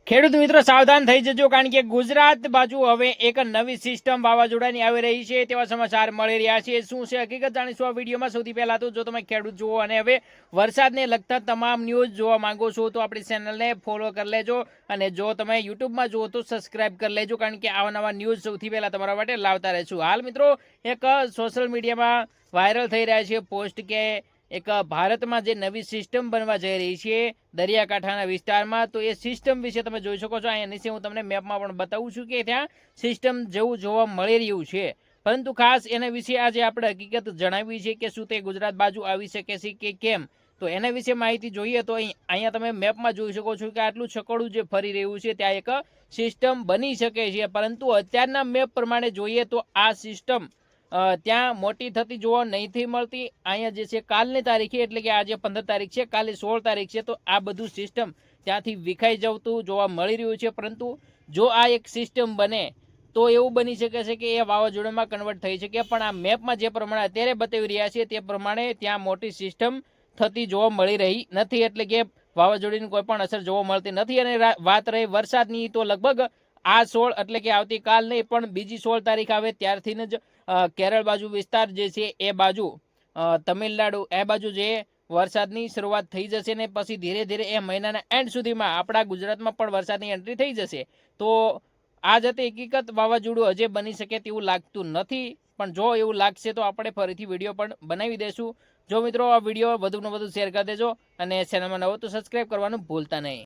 ખેડૂત મિત્રો સાવધાન થઈ જજો, કારણ કે ગુજરાત બાજુ હવે એક નવી સિસ્ટમ વાવાઝોડાની આવી રહી છે તેવા સમાચાર મળી રહ્યા છે। શું છે હકીકત જાણીશું આ વિડીયોમાં। સૌથી પહેલા તો જો તમે ખેડૂત જુઓ અને હવે વરસાદને લગતા તમામ ન્યૂઝ જોવા માંગો છો તો આપણી ચેનલને ફોલો કરી લેજો, અને જો તમે યુટ્યુબમાં જુઓ તો સબસ્ક્રાઇબ કરી લેજો, કારણ કે આવા નવા ન્યૂઝ સૌથી પહેલા તમારા માટે લાવતા રહીશું। હાલ મિત્રો એક સોશિયલ મીડિયામાં વાયરલ થઈ રહ્યા છે પોસ્ટ કે એક ભારતમાં જે નવી સિસ્ટમ બનવા જઈ રહી છે દરિયાકાંઠાના વિસ્તારમાં, તો એ સિસ્ટમ વિશે તમે જોઈ શકો છો। અહીંયા નીચે હું તમને મેપમાં પણ બતાવું છું કે ત્યાં સિસ્ટમ જેવું જોવા મળી રહ્યું છે, પરંતુ ખાસ એના વિશે આજે આપણે હકીકત જણાવી છે કે શું તે ગુજરાત બાજુ આવી શકે છે કે કેમ। તો એના વિશે માહિતી જોઈએ તો અહીંયા તમે મેપમાં જોઈ શકો છો કે આટલું છકડું જે ફરી રહ્યું છે ત્યાં એક સિસ્ટમ બની શકે છે, પરંતુ અત્યારના મેપ પ્રમાણે જોઈએ તો આ સિસ્ટમ ત્યાં મોટી થતી જોવા નહીંથી મળતી। અહીંયા જે છે કાલની તારીખે, એટલે કે આજે 15 તારીખ છે, કાલે 16 તારીખ છે, તો આ બધું સિસ્ટમ ત્યાંથી વિખાઈ જતું જોવા મળી રહ્યું છે। પરંતુ જો આ એક સિસ્ટમ બને તો એવું બની શકે છે કે એ વાવાઝોડામાં કન્વર્ટ થઈ શકે, પણ આ મેપમાં જે પ્રમાણે અત્યારે બતાવી રહ્યા છે તે પ્રમાણે ત્યાં મોટી સિસ્ટમ થતી જોવા મળી રહી નથી, એટલે કે વાવાઝોડાની કોઈ પણ અસર જોવા મળતી નથી। અને વાત રહી વરસાદની, તો લગભગ આ 16 એટલે કે આવતીકાલ નહીં પણ બીજી 16 તારીખ આવે ત્યારથી જ કેરળ બાજુ વિસ્તાર જે છે એ બાજુ તમિલનાડુ એ બાજુ જે વરસાદની શરૂઆત થઈ જશે, ને પછી ધીરે ધીરે એ મહિનાના એન્ડ સુધીમાં આપણા ગુજરાતમાં પણ વરસાદની એન્ટ્રી થઈ જશે। તો આ જતે હકીકત વાવાઝોડું હજે બની શકે તેવું લાગતું નથી, પણ જો એવું લાગશે તો આપણે ફરીથી વિડીયો પણ બનાવી દઈશું। જો મિત્રો આ વિડીયો વધુને વધુ શેર કરી દેજો, અને ચેનલમાં નવો તો સબસ્ક્રાઈબ કરવાનું ભૂલતા નહીં।